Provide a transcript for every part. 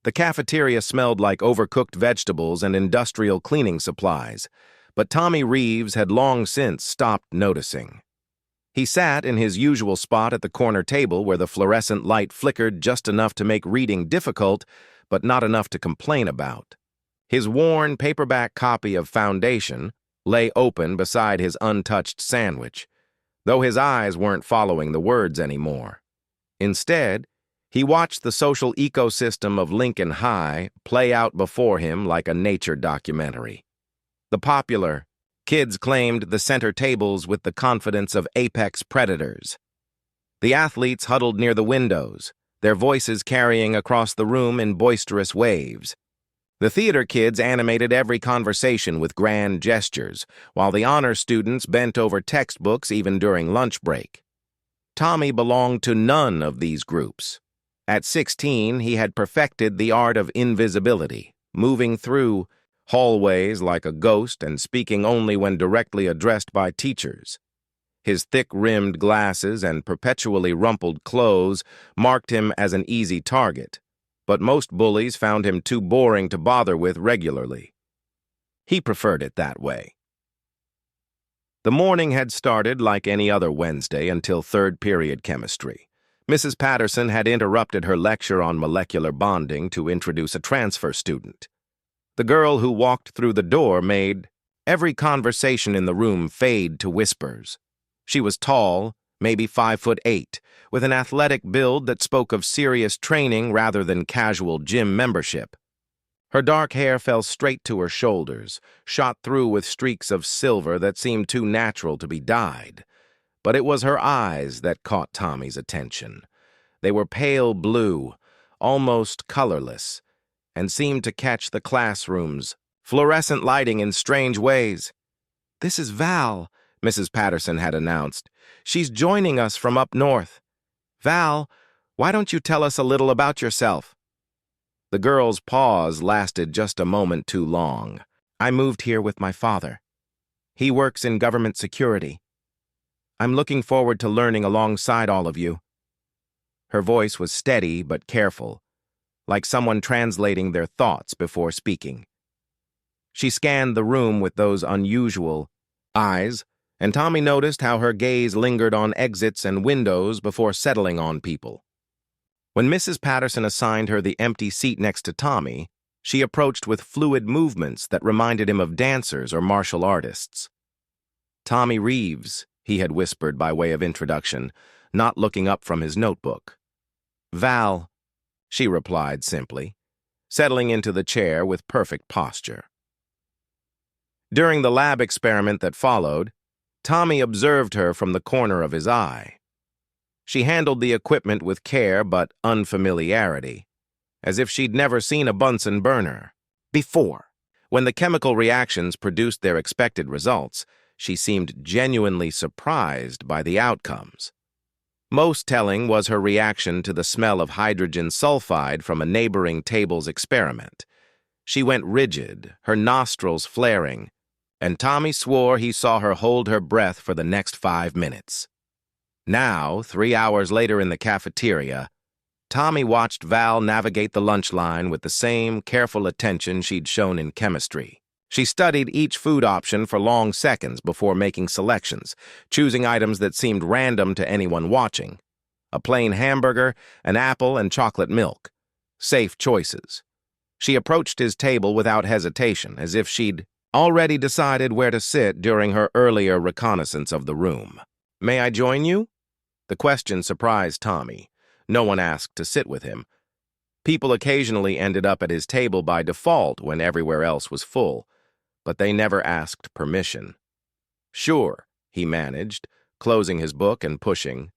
The cafeteria smelled like overcooked vegetables and industrial cleaning supplies, but Tommy Reeves had long since stopped noticing. He sat in his usual spot at the corner table where the fluorescent light flickered just enough to make reading difficult, but not enough to complain about. His worn paperback copy of Foundation lay open beside his untouched sandwich, though his eyes weren't following the words anymore. Instead, he watched the social ecosystem of Lincoln High play out before him like a nature documentary. The popular kids claimed the center tables with the confidence of apex predators. The athletes huddled near the windows, their voices carrying across the room in boisterous waves. The theater kids animated every conversation with grand gestures, while the honor students bent over textbooks even during lunch break. Tommy belonged to none of these groups. At 16, he had perfected the art of invisibility, moving through hallways like a ghost and speaking only when directly addressed by teachers. His thick-rimmed glasses and perpetually rumpled clothes marked him as an easy target, but most bullies found him too boring to bother with regularly. He preferred it that way. The morning had started like any other Wednesday until third-period chemistry. Mrs. Patterson had interrupted her lecture on molecular bonding to introduce a transfer student. The girl who walked through the door made every conversation in the room fade to whispers. She was tall, maybe 5'8", with an athletic build that spoke of serious training rather than casual gym membership. Her dark hair fell straight to her shoulders, shot through with streaks of silver that seemed too natural to be dyed. But it was her eyes that caught Tommy's attention. They were pale blue, almost colorless, and seemed to catch the classroom's fluorescent lighting in strange ways. "This is Val," Mrs. Patterson had announced. "She's joining us from up north. Val, why don't you tell us a little about yourself?" The girl's pause lasted just a moment too long. "I moved here with my father. He works in government security. I'm looking forward to learning alongside all of you." Her voice was steady but careful, like someone translating their thoughts before speaking. She scanned the room with those unusual eyes, and Tommy noticed how her gaze lingered on exits and windows before settling on people. When Mrs. Patterson assigned her the empty seat next to Tommy, she approached with fluid movements that reminded him of dancers or martial artists. "Tommy Reeves," he had whispered by way of introduction, not looking up from his notebook. "Val," she replied simply, settling into the chair with perfect posture. During the lab experiment that followed, Tommy observed her from the corner of his eye. She handled the equipment with care but unfamiliarity, as if she'd never seen a Bunsen burner before. When the chemical reactions produced their expected results, she seemed genuinely surprised by the outcomes. Most telling was her reaction to the smell of hydrogen sulfide from a neighboring table's experiment. She went rigid, her nostrils flaring, and Tommy swore he saw her hold her breath for the next 5 minutes. Now, 3 hours later in the cafeteria, Tommy watched Val navigate the lunch line with the same careful attention she'd shown in chemistry. She studied each food option for long seconds before making selections, choosing items that seemed random to anyone watching. A plain hamburger, an apple, and chocolate milk. Safe choices. She approached his table without hesitation, as if she'd already decided where to sit during her earlier reconnaissance of the room. "May I join you?" The question surprised Tommy. No one asked to sit with him. People occasionally ended up at his table by default when everywhere else was full, but they never asked permission. "Sure," he managed, closing his book and pushing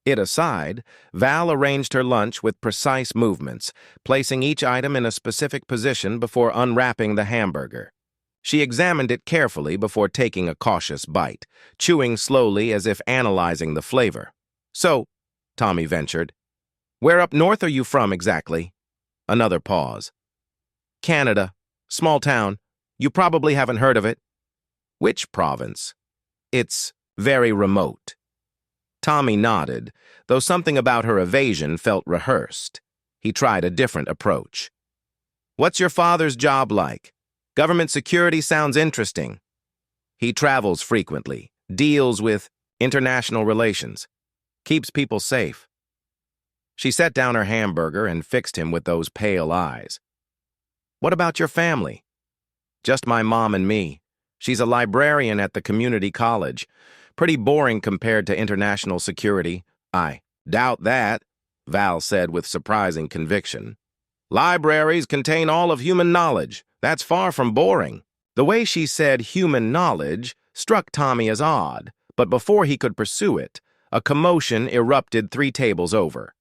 it aside. Val arranged her lunch with precise movements, placing each item in a specific position before unwrapping the hamburger. She examined it carefully before taking a cautious bite, chewing slowly as if analyzing the flavor. "So," Tommy ventured, "where up north are you from exactly?" Another pause. "Canada. Small town. You probably haven't heard of it." "Which province?" "It's very remote." Tommy nodded, though something about her evasion felt rehearsed. He tried a different approach. "What's your father's job like? Government security sounds interesting." "He travels frequently, deals with international relations, keeps people safe." She set down her hamburger and fixed him with those pale eyes. "What about your family?" "Just my mom and me. She's a librarian at the community college. Pretty boring compared to international security." "I doubt that," Val said with surprising conviction. "Libraries contain all of human knowledge. That's far from boring." The way she said human knowledge struck Tommy as odd, but before he could pursue it, a commotion erupted 3 tables over.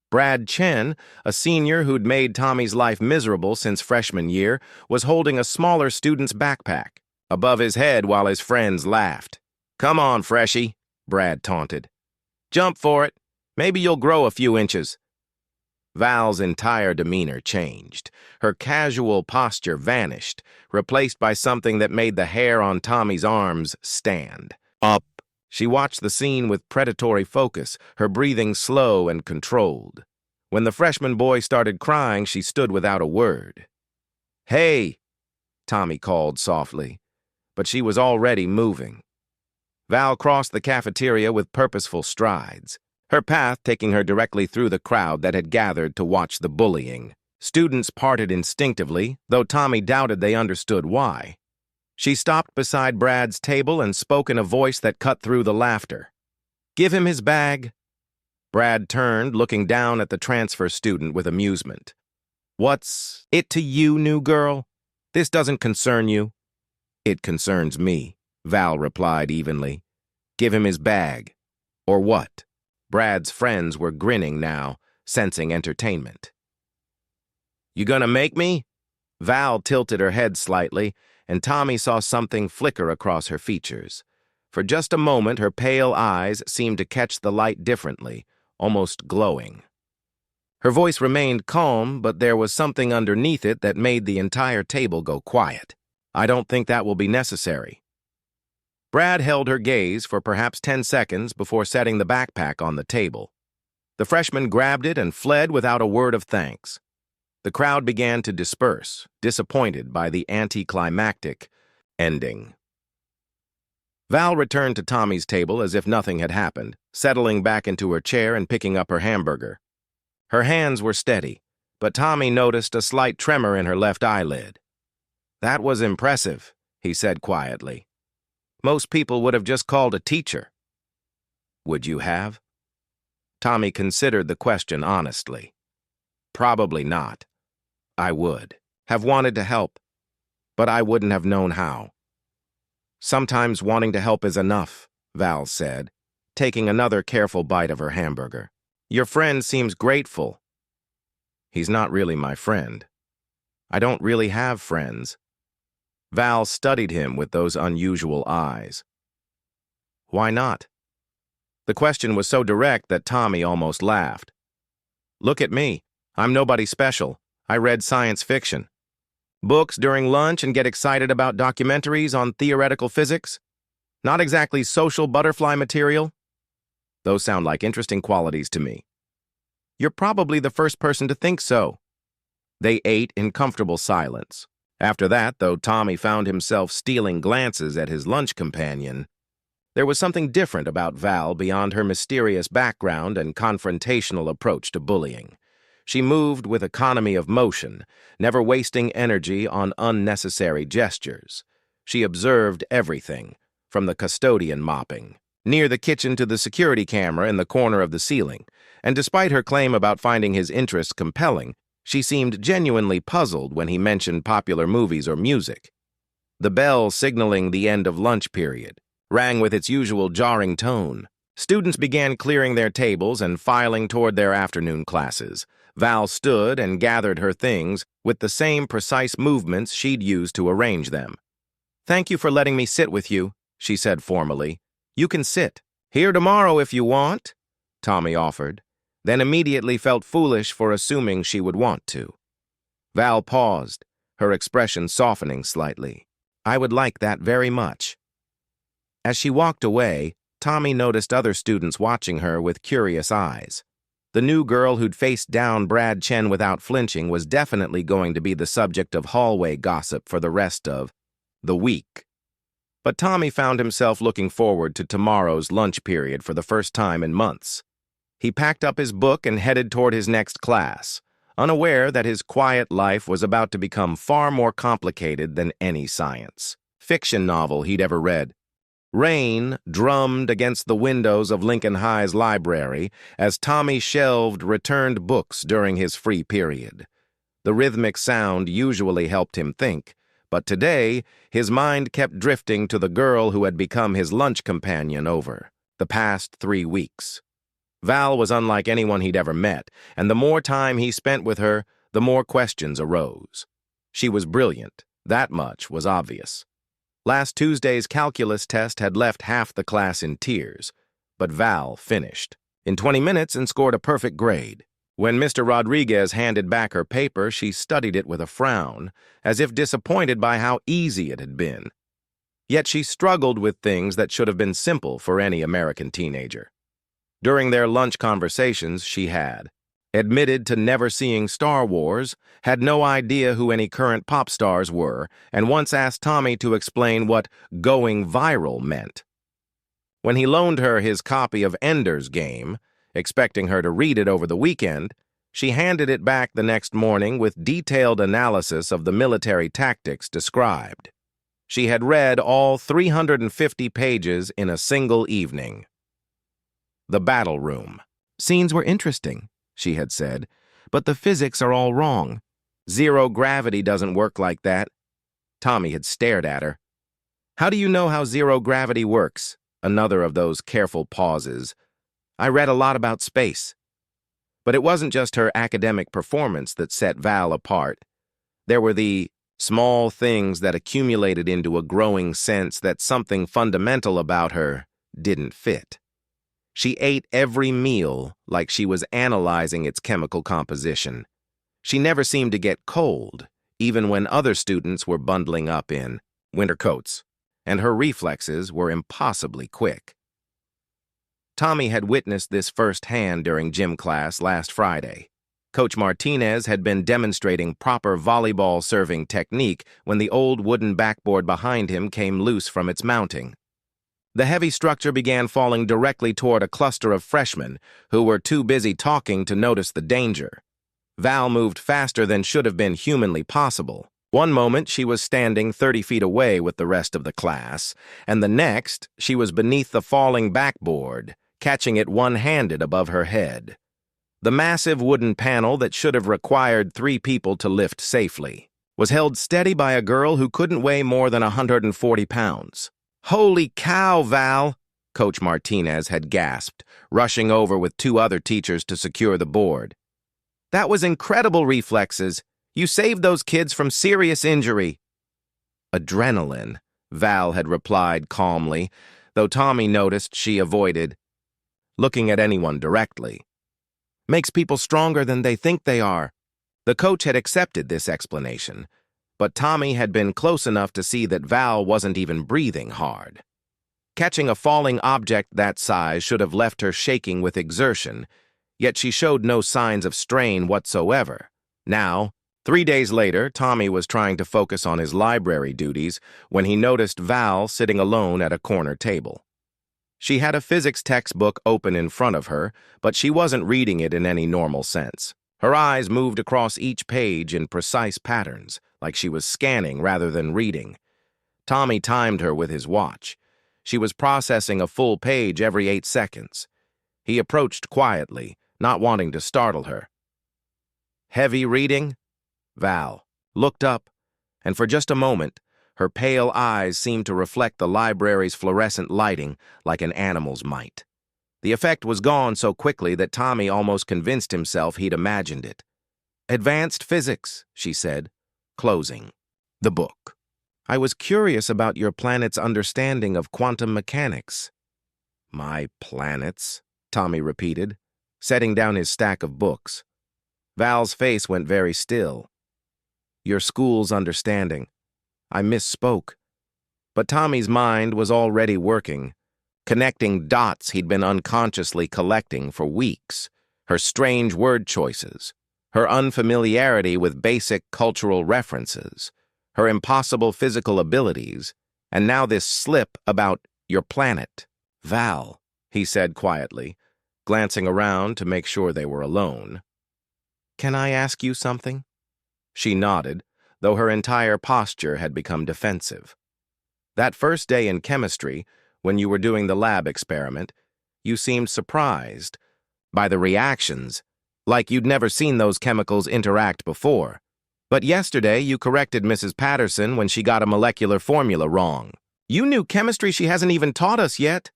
Brad Chen, a senior who'd made Tommy's life miserable since freshman year, was holding a smaller student's backpack above his head while his friends laughed. "Come on, freshie," Brad taunted. "Jump for it. Maybe you'll grow a few inches." Val's entire demeanor changed. Her casual posture vanished, replaced by something that made the hair on Tommy's arms stand up. She watched the scene with predatory focus, her breathing slow and controlled. When the freshman boy started crying, she stood without a word. "Hey," Tommy called softly, but she was already moving. Val crossed the cafeteria with purposeful strides, her path taking her directly through the crowd that had gathered to watch the bullying. Students parted instinctively, though Tommy doubted they understood why. She stopped beside Brad's table and spoke in a voice that cut through the laughter. "Give him his bag." Brad turned, looking down at the transfer student with amusement. "What's it to you, new girl? This doesn't concern you." "It concerns me," Val replied evenly. "Give him his bag." "Or what?" Brad's friends were grinning now, sensing entertainment. "You gonna make me?" Val tilted her head slightly, and Tommy saw something flicker across her features. For just a moment, her pale eyes seemed to catch the light differently, almost glowing. Her voice remained calm, but there was something underneath it that made the entire table go quiet. "I don't think that will be necessary." Brad held her gaze for perhaps 10 seconds before setting the backpack on the table. The freshman grabbed it and fled without a word of thanks. The crowd began to disperse, disappointed by the anticlimactic ending. Val returned to Tommy's table as if nothing had happened, settling back into her chair and picking up her hamburger. Her hands were steady, but Tommy noticed a slight tremor in her left eyelid. "That was impressive," he said quietly. "Most people would have just called a teacher." "Would you have?" Tommy considered the question honestly. "Probably not. I would have wanted to help, but I wouldn't have known how." "Sometimes wanting to help is enough," Val said, taking another careful bite of her hamburger. "Your friend seems grateful." "He's not really my friend. I don't really have friends." Val studied him with those unusual eyes. "Why not?" The question was so direct that Tommy almost laughed. "Look at me. I'm nobody special. I read science fiction. Books during lunch and get excited about documentaries on theoretical physics. Not exactly social butterfly material. Those sound like interesting qualities to me." "You're probably the first person to think so." They ate in comfortable silence. After that, though Tommy found himself stealing glances at his lunch companion, there was something different about Val beyond her mysterious background and confrontational approach to bullying. She moved with economy of motion, never wasting energy on unnecessary gestures. She observed everything, from the custodian mopping near the kitchen to the security camera in the corner of the ceiling, and despite her claim about finding his interests compelling, she seemed genuinely puzzled when he mentioned popular movies or music. The bell signaling the end of lunch period rang with its usual jarring tone. Students began clearing their tables and filing toward their afternoon classes. Val stood and gathered her things with the same precise movements she'd used to arrange them. "Thank you for letting me sit with you," she said formally. "You can sit. Here tomorrow if you want," Tommy offered, then immediately felt foolish for assuming she would want to. Val paused, her expression softening slightly. "I would like that very much." As she walked away, Tommy noticed other students watching her with curious eyes. The new girl who'd faced down Brad Chen without flinching was definitely going to be the subject of hallway gossip for the rest of the week. But Tommy found himself looking forward to tomorrow's lunch period for the first time in months. He packed up his book and headed toward his next class, unaware that his quiet life was about to become far more complicated than any science fiction novel he'd ever read. Rain drummed against the windows of Lincoln High's library as Tommy shelved returned books during his free period. The rhythmic sound usually helped him think, but today his mind kept drifting to the girl who had become his lunch companion over the past 3 weeks. Val was unlike anyone he'd ever met, and the more time he spent with her, the more questions arose. She was brilliant, that much was obvious. Last Tuesday's calculus test had left half the class in tears, but Val finished in 20 minutes and scored a perfect grade. When Mr. Rodriguez handed back her paper, she studied it with a frown, as if disappointed by how easy it had been. Yet she struggled with things that should have been simple for any American teenager. During their lunch conversations, she had admitted to never seeing Star Wars, had no idea who any current pop stars were, and once asked Tommy to explain what going viral meant. When he loaned her his copy of Ender's Game, expecting her to read it over the weekend, she handed it back the next morning with detailed analysis of the military tactics described. She had read all 350 pages in a single evening. The battle room. Scenes were interesting, she had said, but the physics are all wrong. Zero gravity doesn't work like that. Tommy had stared at her. How do you know how zero gravity works? Another of those careful pauses. I read a lot about space. But it wasn't just her academic performance that set Val apart. There were the small things that accumulated into a growing sense that something fundamental about her didn't fit. She ate every meal like she was analyzing its chemical composition. She never seemed to get cold, even when other students were bundling up in winter coats, and her reflexes were impossibly quick. Tommy had witnessed this firsthand during gym class last Friday. Coach Martinez had been demonstrating proper volleyball serving technique when the old wooden backboard behind him came loose from its mounting. The heavy structure began falling directly toward a cluster of freshmen who were too busy talking to notice the danger. Val moved faster than should have been humanly possible. One moment she was standing 30 feet away with the rest of the class, and the next she was beneath the falling backboard, catching it one-handed above her head. The massive wooden panel that should have required 3 people to lift safely was held steady by a girl who couldn't weigh more than 140 pounds. "Holy cow, Val!" Coach Martinez had gasped, rushing over with 2 other teachers to secure the board. "That was incredible reflexes. You saved those kids from serious injury." "Adrenaline," Val had replied calmly, though Tommy noticed she avoided looking at anyone directly. "Makes people stronger than they think they are." The coach had accepted this explanation, but Tommy had been close enough to see that Val wasn't even breathing hard. Catching a falling object that size should have left her shaking with exertion, yet she showed no signs of strain whatsoever. Now, 3 days later, Tommy was trying to focus on his library duties when he noticed Val sitting alone at a corner table. She had a physics textbook open in front of her, but she wasn't reading it in any normal sense. Her eyes moved across each page in precise patterns, like she was scanning rather than reading. Tommy timed her with his watch. She was processing a full page every 8 seconds. He approached quietly, not wanting to startle her. "Heavy reading?" Val looked up, and for just a moment, her pale eyes seemed to reflect the library's fluorescent lighting like an animal's might. The effect was gone so quickly that Tommy almost convinced himself he'd imagined it. "Advanced physics," she said, closing the book. "I was curious about your planet's understanding of quantum mechanics." "My planets," Tommy repeated, setting down his stack of books. Val's face went very still. "Your school's understanding. I misspoke." But Tommy's mind was already working, connecting dots he'd been unconsciously collecting for weeks. her strange word choices, her unfamiliarity with basic cultural references, her impossible physical abilities, and now this slip about your planet. "Val," he said quietly, glancing around to make sure they were alone. "Can I ask you something?" She nodded, though her entire posture had become defensive. "That first day in chemistry, when you were doing the lab experiment, you seemed surprised by the reactions, like you'd never seen those chemicals interact before. But yesterday you corrected Mrs. Patterson when she got a molecular formula wrong. You knew chemistry she hasn't even taught us yet."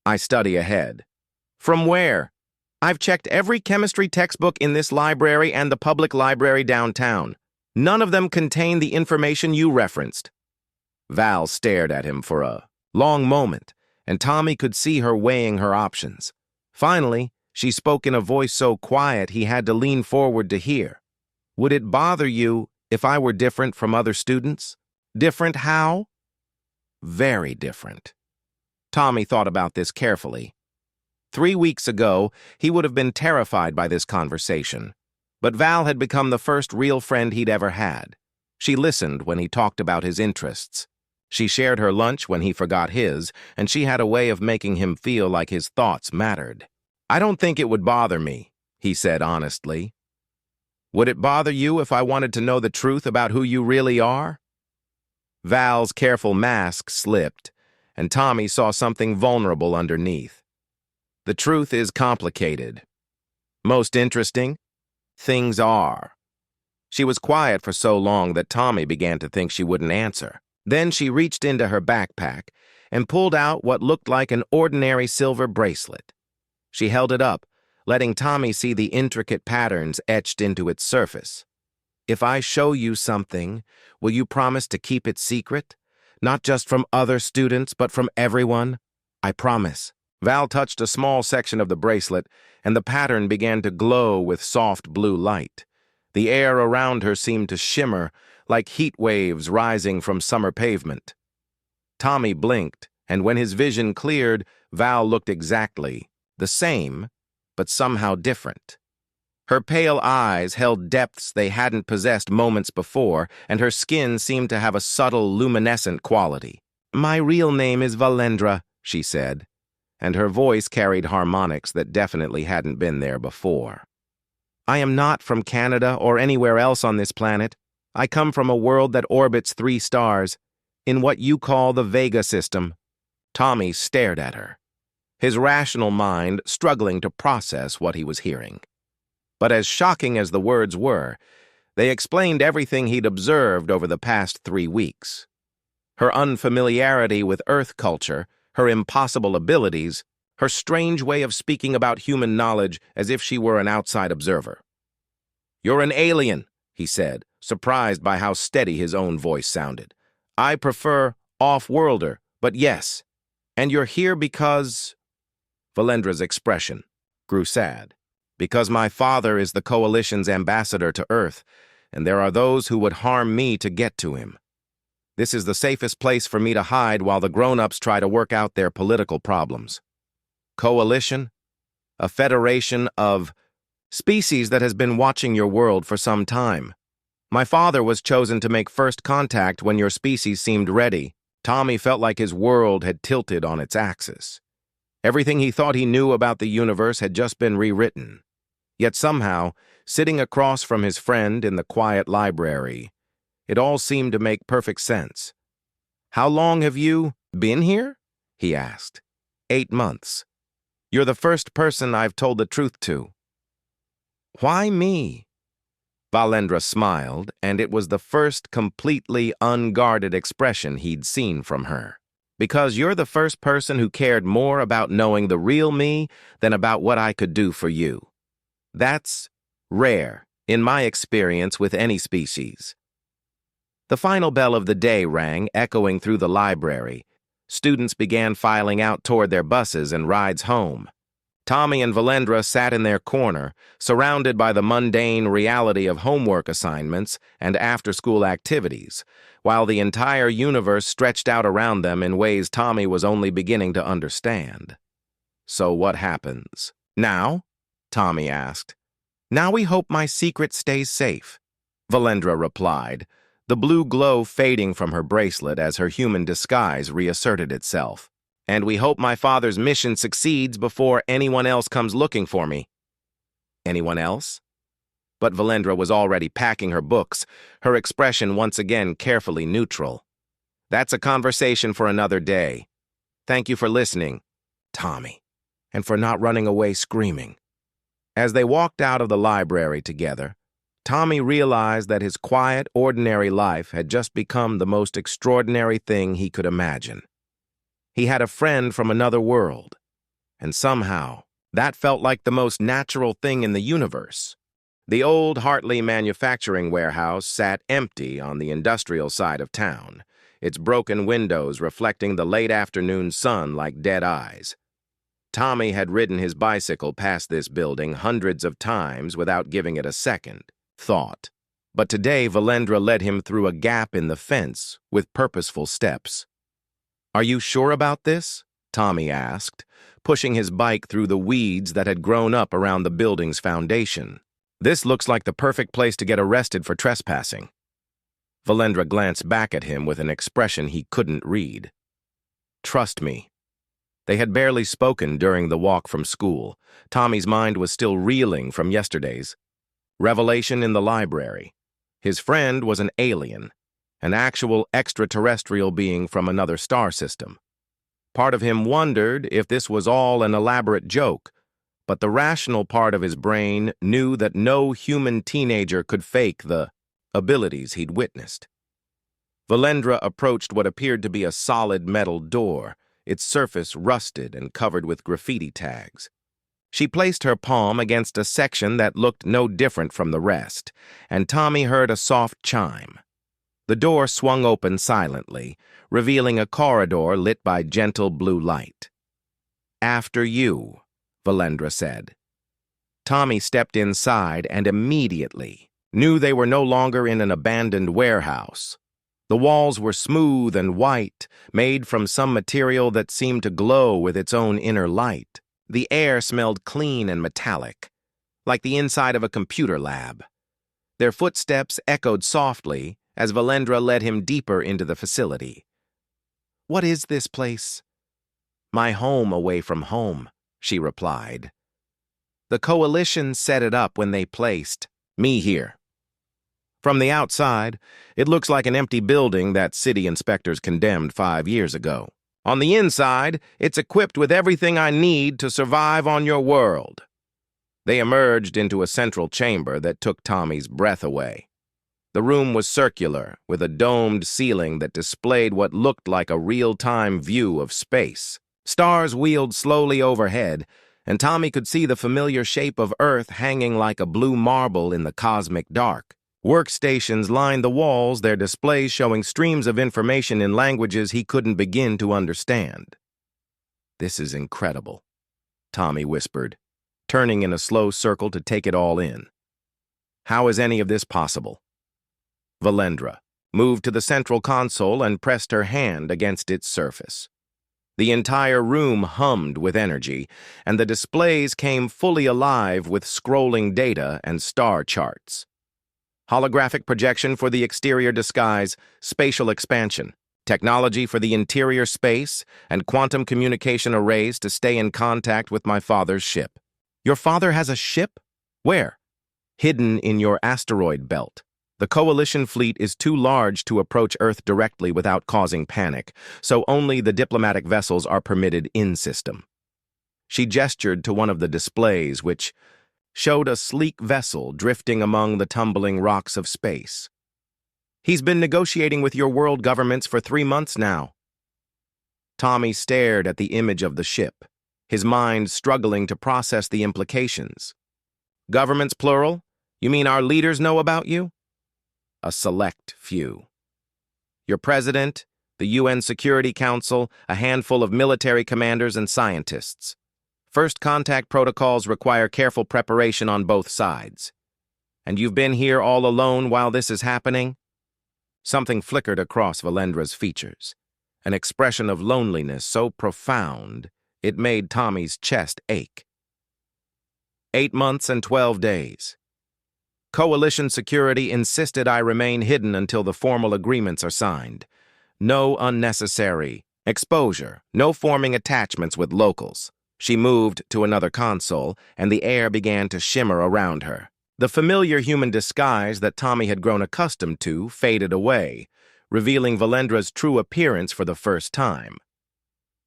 "I study ahead." "From where?" "I've checked every chemistry textbook in this library and the public library downtown. None of them contain the information you referenced." Val stared at him for a long moment, and Tommy could see her weighing her options. Finally, she spoke in a voice so quiet he had to lean forward to hear. "Would it bother you if I were different from other students?" "Different how?" "Very different." Tommy thought about this carefully. 3 weeks ago, he would have been terrified by this conversation. But Val had become the first real friend he'd ever had. She listened when he talked about his interests. She shared her lunch when he forgot his, and she had a way of making him feel like his thoughts mattered. "I don't think it would bother me," he said honestly. "Would it bother you if I wanted to know the truth about who you really are?" Val's careful mask slipped, and Tommy saw something vulnerable underneath. "The truth is complicated. Most interesting? Things are." She was quiet for so long that Tommy began to think she wouldn't answer. Then she reached into her backpack and pulled out what looked like an ordinary silver bracelet. She held it up, letting Tommy see the intricate patterns etched into its surface. "If I show you something, will you promise to keep it secret? Not just from other students, but from everyone?" "I promise." Val touched a small section of the bracelet, and the pattern began to glow with soft blue light. The air around her seemed to shimmer, like heat waves rising from summer pavement. Tommy blinked, and when his vision cleared, Val looked exactly the same, but somehow different. Her pale eyes held depths they hadn't possessed moments before, and her skin seemed to have a subtle, luminescent quality. "My real name is Valendra," she said, and her voice carried harmonics that definitely hadn't been there before. "I am not from Canada or anywhere else on this planet. I come from a world that orbits 3 stars, in what you call the Vega system." Tommy stared at her, his rational mind struggling to process what he was hearing. But as shocking as the words were, they explained everything he'd observed over the past 3 weeks. Her unfamiliarity with Earth culture, her impossible abilities, her strange way of speaking about human knowledge as if she were an outside observer. "You're an alien," he said, surprised by how steady his own voice sounded. "I prefer off-worlder, but yes. And you're here because—" Valendra's expression grew sad. "Because my father is the Coalition's ambassador to Earth, and there are those who would harm me to get to him. This is the safest place for me to hide while the grown-ups try to work out their political problems. Coalition? A federation of species that has been watching your world for some time. My father was chosen to make first contact when your species seemed ready." Tommy felt like his world had tilted on its axis. Everything he thought he knew about the universe had just been rewritten. Yet somehow, sitting across from his friend in the quiet library, it all seemed to make perfect sense. "How long have you been here?" he asked. 8 months. "You're the first person I've told the truth to." "Why me?" Valendra smiled, and it was the first completely unguarded expression he'd seen from her. "Because you're the first person who cared more about knowing the real me than about what I could do for you. That's rare, in my experience with any species." The final bell of the day rang, echoing through the library. Students began filing out toward their buses and rides home. Tommy and Valendra sat in their corner, surrounded by the mundane reality of homework assignments and after-school activities, while the entire universe stretched out around them in ways Tommy was only beginning to understand. So what happens now? Tommy asked. "Now we hope my secret stays safe," Valendra replied, the blue glow fading from her bracelet as her human disguise reasserted itself. "And we hope my father's mission succeeds before anyone else comes looking for me." Anyone else? But Valendra was already packing her books, her expression once again carefully neutral. "That's a conversation for another day. Thank you for listening, Tommy, and for not running away screaming." As they walked out of the library together, Tommy realized that his quiet, ordinary life had just become the most extraordinary thing he could imagine. He had a friend from another world, and somehow that felt like the most natural thing in the universe. The old Hartley manufacturing warehouse sat empty on the industrial side of town, its broken windows reflecting the late afternoon sun like dead eyes. Tommy had ridden his bicycle past this building hundreds of times without giving it a second thought. But today Valendra led him through a gap in the fence with purposeful steps. "Are you sure about this?" Tommy asked, pushing his bike through the weeds that had grown up around the building's foundation. "This looks like the perfect place to get arrested for trespassing." Valendra glanced back at him with an expression he couldn't read. "Trust me." They had barely spoken during the walk from school. Tommy's mind was still reeling from yesterday's revelation in the library. His friend was an alien, an actual extraterrestrial being from another star system. Part of him wondered if this was all an elaborate joke, but the rational part of his brain knew that no human teenager could fake the abilities he'd witnessed. Valendra approached what appeared to be a solid metal door, its surface rusted and covered with graffiti tags. She placed her palm against a section that looked no different from the rest, and Tommy heard a soft chime. The door swung open silently, revealing a corridor lit by gentle blue light. "After you," Valendra said. Tommy stepped inside and immediately knew they were no longer in an abandoned warehouse. The walls were smooth and white, made from some material that seemed to glow with its own inner light. The air smelled clean and metallic, like the inside of a computer lab. Their footsteps echoed softly as Valendra led him deeper into the facility. "What is this place?" "My home away from home," she replied. "The Coalition set it up when they placed me here." From the outside, it looks like an empty building that city inspectors condemned 5 years ago. On the inside, it's equipped with everything I need to survive on your world. They emerged into a central chamber that took Tommy's breath away. The room was circular, with a domed ceiling that displayed what looked like a real-time view of space. Stars wheeled slowly overhead, and Tommy could see the familiar shape of Earth hanging like a blue marble in the cosmic dark. Workstations lined the walls, their displays showing streams of information in languages he couldn't begin to understand. "This is incredible," Tommy whispered, turning in a slow circle to take it all in. "How is any of this possible?" Valendra moved to the central console and pressed her hand against its surface. The entire room hummed with energy, and the displays came fully alive with scrolling data and star charts. Holographic projection for the exterior disguise, spatial expansion, technology for the interior space, and quantum communication arrays to stay in contact with my father's ship. "Your father has a ship? Where?" "Hidden in your asteroid belt. The Coalition fleet is too large to approach Earth directly without causing panic, so only the diplomatic vessels are permitted in-system." She gestured to one of the displays, which showed a sleek vessel drifting among the tumbling rocks of space. "He's been negotiating with your world governments for 3 months now." Tommy stared at the image of the ship, his mind struggling to process the implications. "Governments plural? You mean our leaders know about you?" "A select few. Your president, the UN Security Council, a handful of military commanders and scientists. First contact protocols require careful preparation on both sides. And you've been here all alone while this is happening?" Something flickered across Valendra's features, an expression of loneliness so profound it made Tommy's chest ache. 8 months and 12 days. Coalition security insisted I remain hidden until the formal agreements are signed. No unnecessary exposure, no forming attachments with locals. She moved to another console, and the air began to shimmer around her. The familiar human disguise that Tommy had grown accustomed to faded away, revealing Valendra's true appearance for the first time.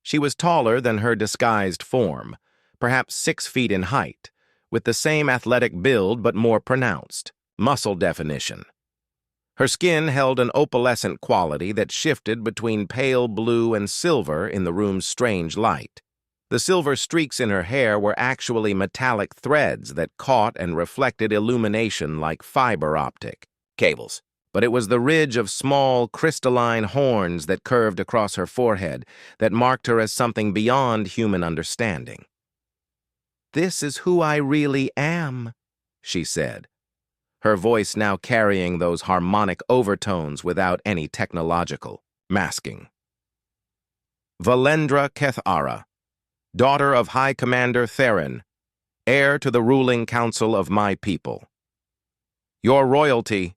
She was taller than her disguised form, perhaps 6 feet in height, with the same athletic build but more pronounced muscle definition. Her skin held an opalescent quality that shifted between pale blue and silver in the room's strange light. The silver streaks in her hair were actually metallic threads that caught and reflected illumination like fiber optic cables. But it was the ridge of small, crystalline horns that curved across her forehead that marked her as something beyond human understanding. "This is who I really am," she said, her voice now carrying those harmonic overtones without any technological masking. "Valendra Kethara, daughter of High Commander Theron, heir to the ruling council of my people." "Your royalty,"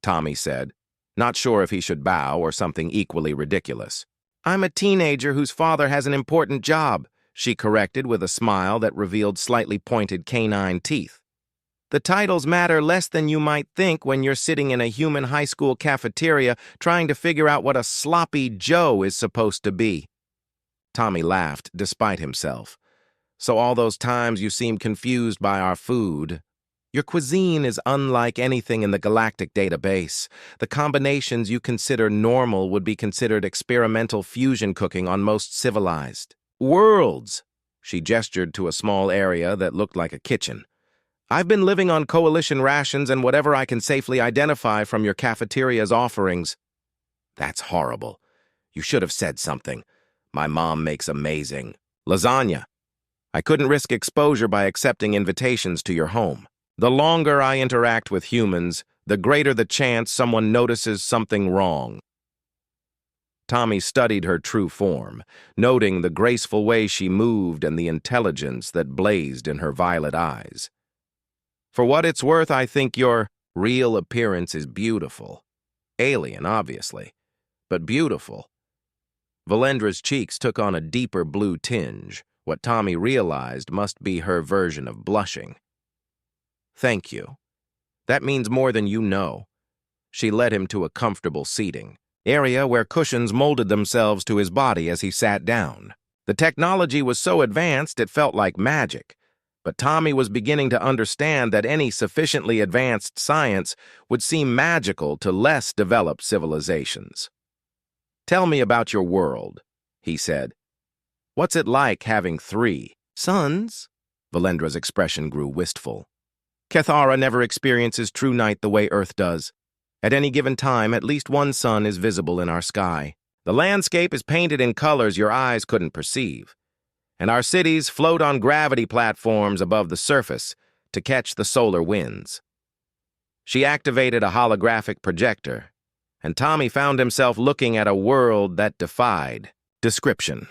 Tommy said, not sure if he should bow or something equally ridiculous. "I'm a teenager whose father has an important job," she corrected with a smile that revealed slightly pointed canine teeth. "The titles matter less than you might think when you're sitting in a human high school cafeteria trying to figure out what a sloppy Joe is supposed to be." Tommy laughed, despite himself. "So all those times you seemed confused by our food. Your cuisine is unlike anything in the Galactic database. The combinations you consider normal would be considered experimental fusion cooking on most civilized worlds." She gestured to a small area that looked like a kitchen. "I've been living on coalition rations and whatever I can safely identify from your cafeteria's offerings." "That's horrible. You should have said something. My mom makes amazing lasagna. I couldn't risk exposure by accepting invitations to your home. The longer I interact with humans, the greater the chance someone notices something wrong." Tommy studied her true form, noting the graceful way she moved and the intelligence that blazed in her violet eyes. "For what it's worth, I think your real appearance is beautiful. Alien, obviously, but beautiful." Valendra's cheeks took on a deeper blue tinge, what Tommy realized must be her version of blushing. "Thank you. That means more than you know." She led him to a comfortable seating area where cushions molded themselves to his body as he sat down. The technology was so advanced it felt like magic, but Tommy was beginning to understand that any sufficiently advanced science would seem magical to less developed civilizations. "Tell me about your world," he said. "What's it like having 3 sons?" Valendra's expression grew wistful. "Kethara never experiences true night the way Earth does. At any given time, at least one sun is visible in our sky. The landscape is painted in colors your eyes couldn't perceive, and our cities float on gravity platforms above the surface to catch the solar winds." She activated a holographic projector, and Tommy found himself looking at a world that defied description.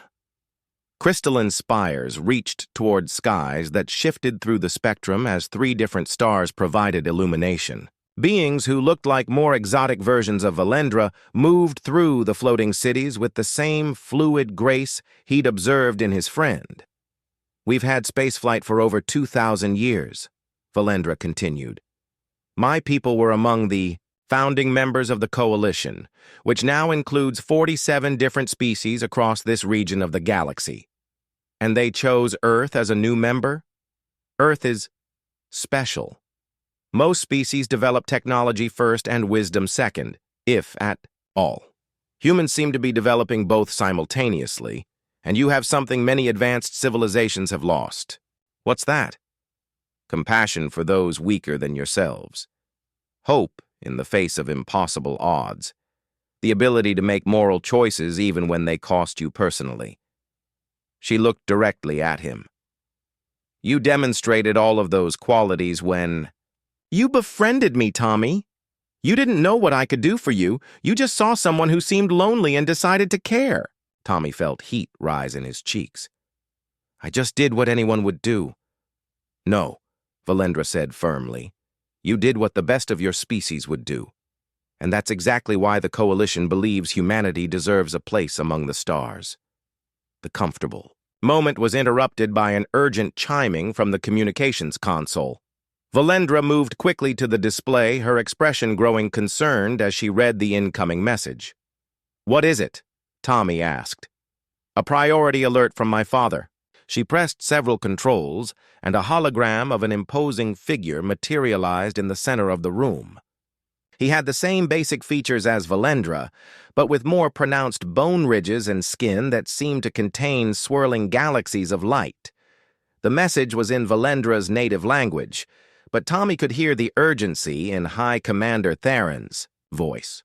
Crystalline spires reached toward skies that shifted through the spectrum as 3 different stars provided illumination. Beings who looked like more exotic versions of Valendra moved through the floating cities with the same fluid grace he'd observed in his friend. "We've had spaceflight for over 2,000 years, Valendra continued. "My people were among the founding members of the Coalition, which now includes 47 different species across this region of the galaxy. And they chose Earth as a new member? Earth is special. Most species develop technology first and wisdom second, if at all. Humans seem to be developing both simultaneously, and you have something many advanced civilizations have lost. What's that? Compassion for those weaker than yourselves. Hope in the face of impossible odds. The ability to make moral choices even when they cost you personally." She looked directly at him. "You demonstrated all of those qualities when—" "You befriended me, Tommy. You didn't know what I could do for you. You just saw someone who seemed lonely and decided to care." Tommy felt heat rise in his cheeks. "I just did what anyone would do." "No, Valendra said firmly. "You did what the best of your species would do. And that's exactly why the Coalition believes humanity deserves a place among the stars." The comfortable moment was interrupted by an urgent chiming from the communications console. Valendra moved quickly to the display, her expression growing concerned as she read the incoming message. "What is it?" Tommy asked. "A priority alert from my father." She pressed several controls, and a hologram of an imposing figure materialized in the center of the room. He had the same basic features as Valendra, but with more pronounced bone ridges and skin that seemed to contain swirling galaxies of light. The message was in Valendra's native language, but Tommy could hear the urgency in High Commander Theron's voice.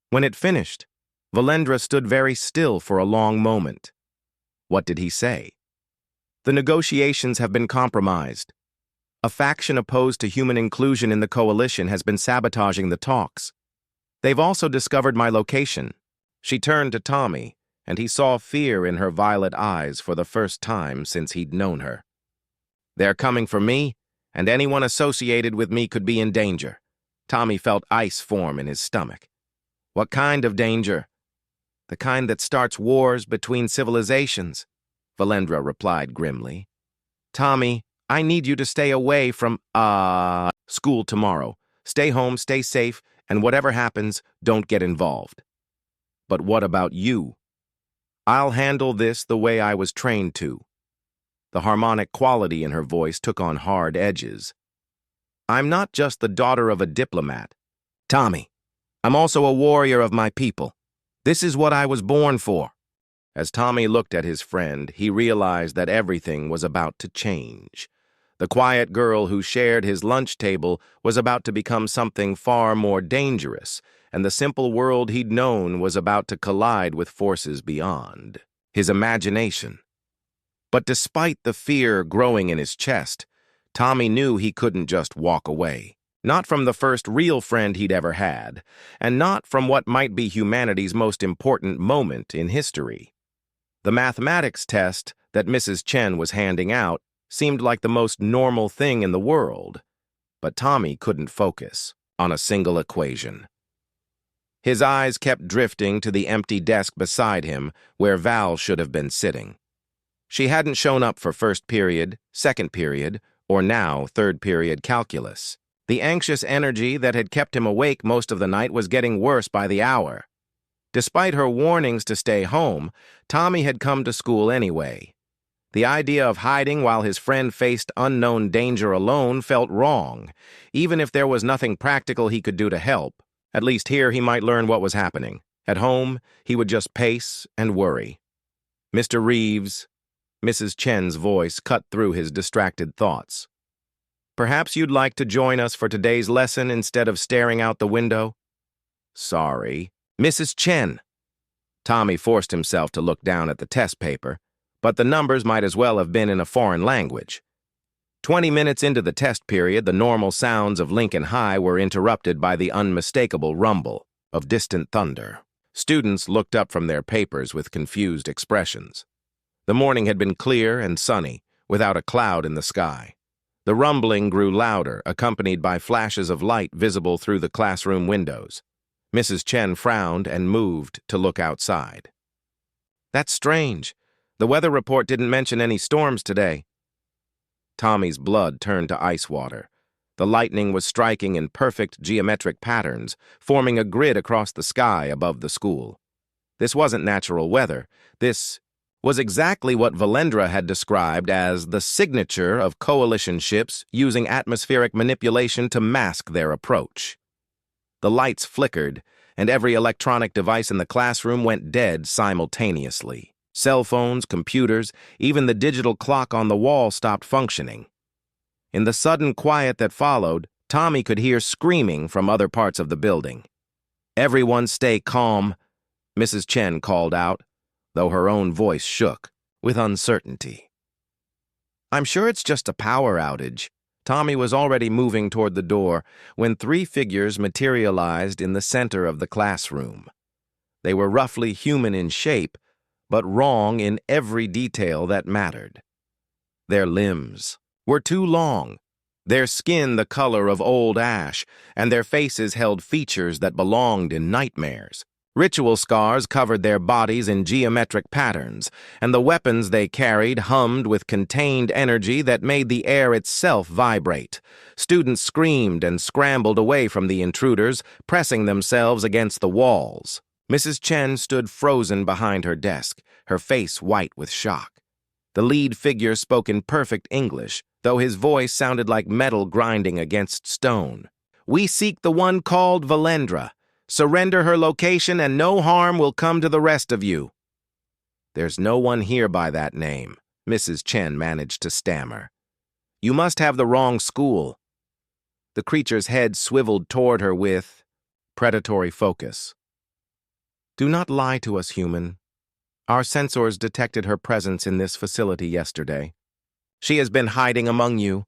When it finished, Valendra stood very still for a long moment. What did he say? "The negotiations have been compromised. A faction opposed to human inclusion in the Coalition has been sabotaging the talks. They've also discovered my location." She turned to Tommy, and he saw fear in her violet eyes for the first time since he'd known her. "They're coming for me, and anyone associated with me could be in danger." Tommy felt ice form in his stomach. "What kind of danger?" "The kind that starts wars between civilizations," Valendra replied grimly. "Tommy, I need you to stay away from, school tomorrow. Stay home, stay safe, and whatever happens, don't get involved." "But what about you?" "I'll handle this the way I was trained to." The harmonic quality in her voice took on hard edges. "I'm not just the daughter of a diplomat, Tommy. I'm also a warrior of my people. This is what I was born for." As Tommy looked at his friend, he realized that everything was about to change. The quiet girl who shared his lunch table was about to become something far more dangerous, and the simple world he'd known was about to collide with forces beyond his imagination. But despite the fear growing in his chest, Tommy knew he couldn't just walk away. Not from the first real friend he'd ever had, and not from what might be humanity's most important moment in history. The mathematics test that Mrs. Chen was handing out seemed like the most normal thing in the world, but Tommy couldn't focus on a single equation. His eyes kept drifting to the empty desk beside him where Val should have been sitting. She hadn't shown up for first period, second period, or now third period calculus. The anxious energy that had kept him awake most of the night was getting worse by the hour. Despite her warnings to stay home, Tommy had come to school anyway. The idea of hiding while his friend faced unknown danger alone felt wrong, even if there was nothing practical he could do to help. At least here he might learn what was happening. At home, he would just pace and worry. "Mr. Reeves," Mrs. Chen's voice cut through his distracted thoughts. "Perhaps you'd like to join us for today's lesson instead of staring out the window?" "Sorry." "Mrs. Chen." Tommy forced himself to look down at the test paper, but the numbers might as well have been in a foreign language. 20 minutes into the test period, the normal sounds of Lincoln High were interrupted by the unmistakable rumble of distant thunder. Students looked up from their papers with confused expressions. The morning had been clear and sunny, without a cloud in the sky. The rumbling grew louder, accompanied by flashes of light visible through the classroom windows. Mrs. Chen frowned and moved to look outside. "That's strange. The weather report didn't mention any storms today." Tommy's blood turned to ice water. The lightning was striking in perfect geometric patterns, forming a grid across the sky above the school. This wasn't natural weather. This was exactly what Valendra had described as the signature of Coalition ships using atmospheric manipulation to mask their approach. The lights flickered, and every electronic device in the classroom went dead simultaneously. Cell phones, computers, even the digital clock on the wall stopped functioning. In the sudden quiet that followed, Tommy could hear screaming from other parts of the building. "Everyone stay calm," Mrs. Chen called out, though her own voice shook with uncertainty. "I'm sure it's just a power outage." Tommy was already moving toward the door when 3 figures materialized in the center of the classroom. They were roughly human in shape, but wrong in every detail that mattered. Their limbs were too long, their skin the color of old ash, and their faces held features that belonged in nightmares. Ritual scars covered their bodies in geometric patterns, and the weapons they carried hummed with contained energy that made the air itself vibrate. Students screamed and scrambled away from the intruders, pressing themselves against the walls. Mrs. Chen stood frozen behind her desk, her face white with shock. The lead figure spoke in perfect English, though his voice sounded like metal grinding against stone. "We seek the one called Valendra. Surrender her location and no harm will come to the rest of you." "There's no one here by that name," Mrs. Chen managed to stammer. "You must have the wrong school." The creature's head swiveled toward her with predatory focus. "Do not lie to us, human. Our sensors detected her presence in this facility yesterday. She has been hiding among you."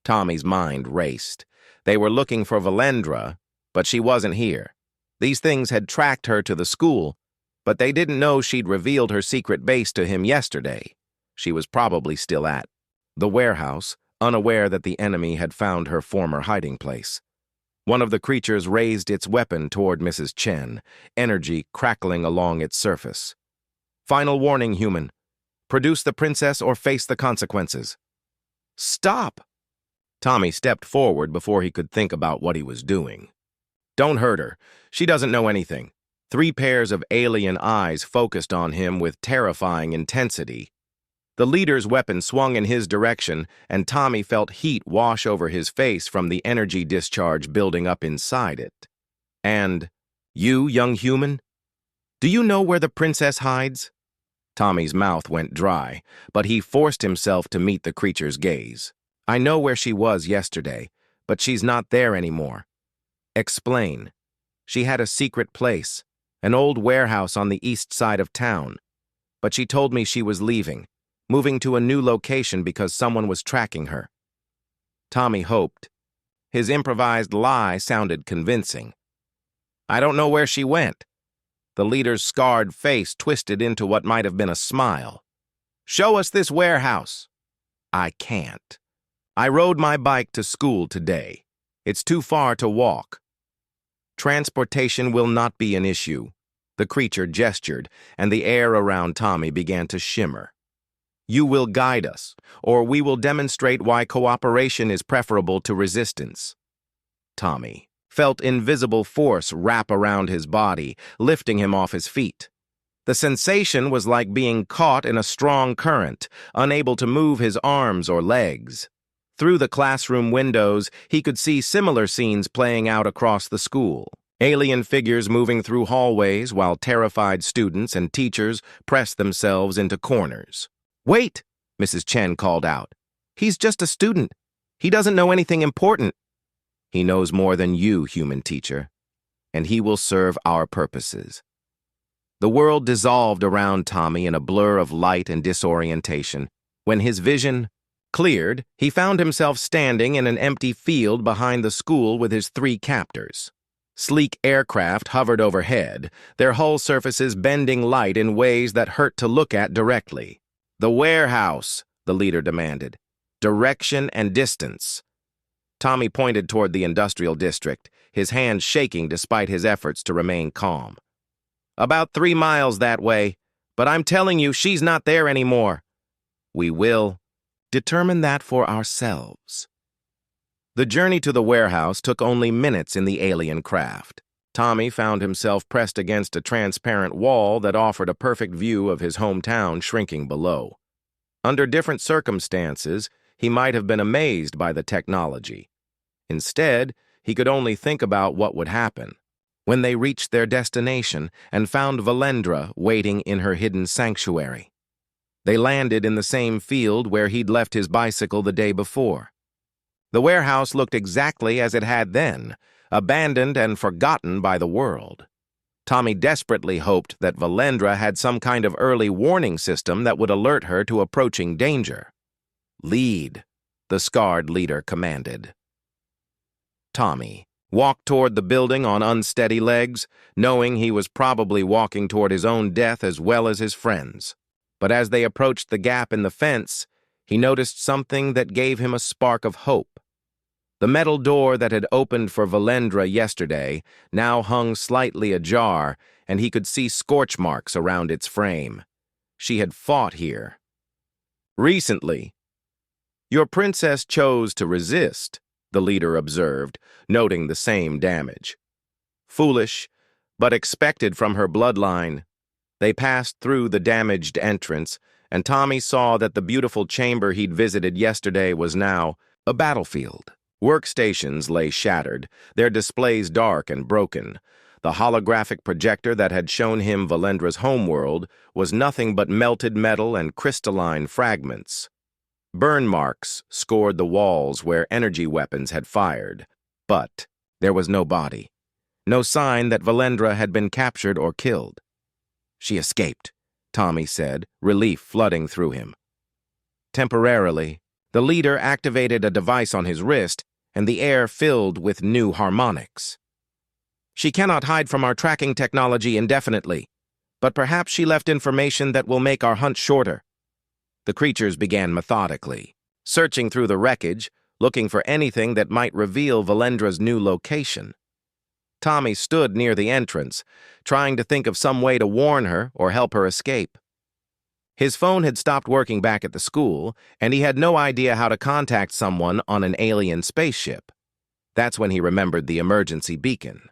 Tommy's mind raced. They were looking for Valendra, but she wasn't here. These things had tracked her to the school, but they didn't know she'd revealed her secret base to him yesterday. She was probably still at the warehouse, unaware that the enemy had found her former hiding place. One of the creatures raised its weapon toward Mrs. Chen, energy crackling along its surface. "Final warning, human. Produce the princess or face the consequences." "Stop!" Tommy stepped forward before he could think about what he was doing. "Don't hurt her. She doesn't know anything." 3 pairs of alien eyes focused on him with terrifying intensity. The leader's weapon swung in his direction, and Tommy felt heat wash over his face from the energy discharge building up inside it. "And you, young human? Do you know where the princess hides?" Tommy's mouth went dry, but he forced himself to meet the creature's gaze. "I know where she was yesterday, but she's not there anymore." "Explain." "She had a secret place, an old warehouse on the east side of town. But she told me she was leaving, moving to a new location because someone was tracking her." Tommy hoped. His improvised lie sounded convincing. "I don't know where she went." The leader's scarred face twisted into what might have been a smile. "Show us this warehouse." "I can't. I rode my bike to school today. It's too far to walk." "Transportation will not be an issue." The creature gestured, and the air around Tommy began to shimmer. "You will guide us, or we will demonstrate why cooperation is preferable to resistance." Tommy felt invisible force wrap around his body, lifting him off his feet. The sensation was like being caught in a strong current, unable to move his arms or legs. Through the classroom windows, he could see similar scenes playing out across the school. Alien figures moving through hallways while terrified students and teachers pressed themselves into corners. "Wait!" Mrs. Chen called out. "He's just a student. He doesn't know anything important." "He knows more than you, human teacher, and he will serve our purposes." The world dissolved around Tommy in a blur of light and disorientation. When his vision cleared, he found himself standing in an empty field behind the school with his 3 captors. Sleek aircraft hovered overhead, their hull surfaces bending light in ways that hurt to look at directly. "The warehouse," the leader demanded. "Direction and distance." Tommy pointed toward the industrial district, his hands shaking despite his efforts to remain calm. "About 3 miles that way, but I'm telling you, she's not there anymore." "We will determine that for ourselves." The journey to the warehouse took only minutes in the alien craft. Tommy found himself pressed against a transparent wall that offered a perfect view of his hometown shrinking below. Under different circumstances, he might have been amazed by the technology. Instead, he could only think about what would happen when they reached their destination and found Valendra waiting in her hidden sanctuary. They landed in the same field where he'd left his bicycle the day before. The warehouse looked exactly as it had then, abandoned and forgotten by the world. Tommy desperately hoped that Valendra had some kind of early warning system that would alert her to approaching danger. "Lead," the scarred leader commanded. Tommy walked toward the building on unsteady legs, knowing he was probably walking toward his own death as well as his friends. But as they approached the gap in the fence, he noticed something that gave him a spark of hope. The metal door that had opened for Valendra yesterday now hung slightly ajar, and he could see scorch marks around its frame. She had fought here. Recently. Your princess chose to resist, the leader observed, noting the same damage. Foolish, but expected from her bloodline. They passed through the damaged entrance, and Tommy saw that the beautiful chamber he'd visited yesterday was now a battlefield. Workstations lay shattered, their displays dark and broken. The holographic projector that had shown him Valendra's homeworld was nothing but melted metal and crystalline fragments. Burn marks scored the walls where energy weapons had fired, but there was no body. No sign that Valendra had been captured or killed. She escaped, Tommy said, relief flooding through him. Temporarily, the leader activated a device on his wrist, and the air filled with new harmonics. She cannot hide from our tracking technology indefinitely, but perhaps she left information that will make our hunt shorter. The creatures began methodically, searching through the wreckage, looking for anything that might reveal Valendra's new location. Tommy stood near the entrance, trying to think of some way to warn her or help her escape. His phone had stopped working back at the school, and he had no idea how to contact someone on an alien spaceship. That's when he remembered the emergency beacon.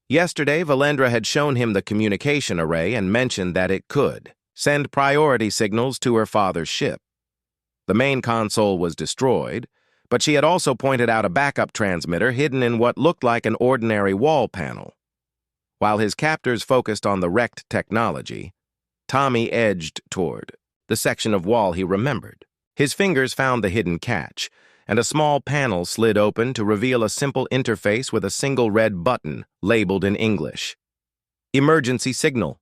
Yesterday, Valendra had shown him the communication array and mentioned that it could send priority signals to her father's ship. The main console was destroyed, but she had also pointed out a backup transmitter hidden in what looked like an ordinary wall panel. While his captors focused on the wrecked technology, Tommy edged toward the section of wall he remembered. His fingers found the hidden catch, and a small panel slid open to reveal a simple interface with a single red button labeled in English. Emergency signal.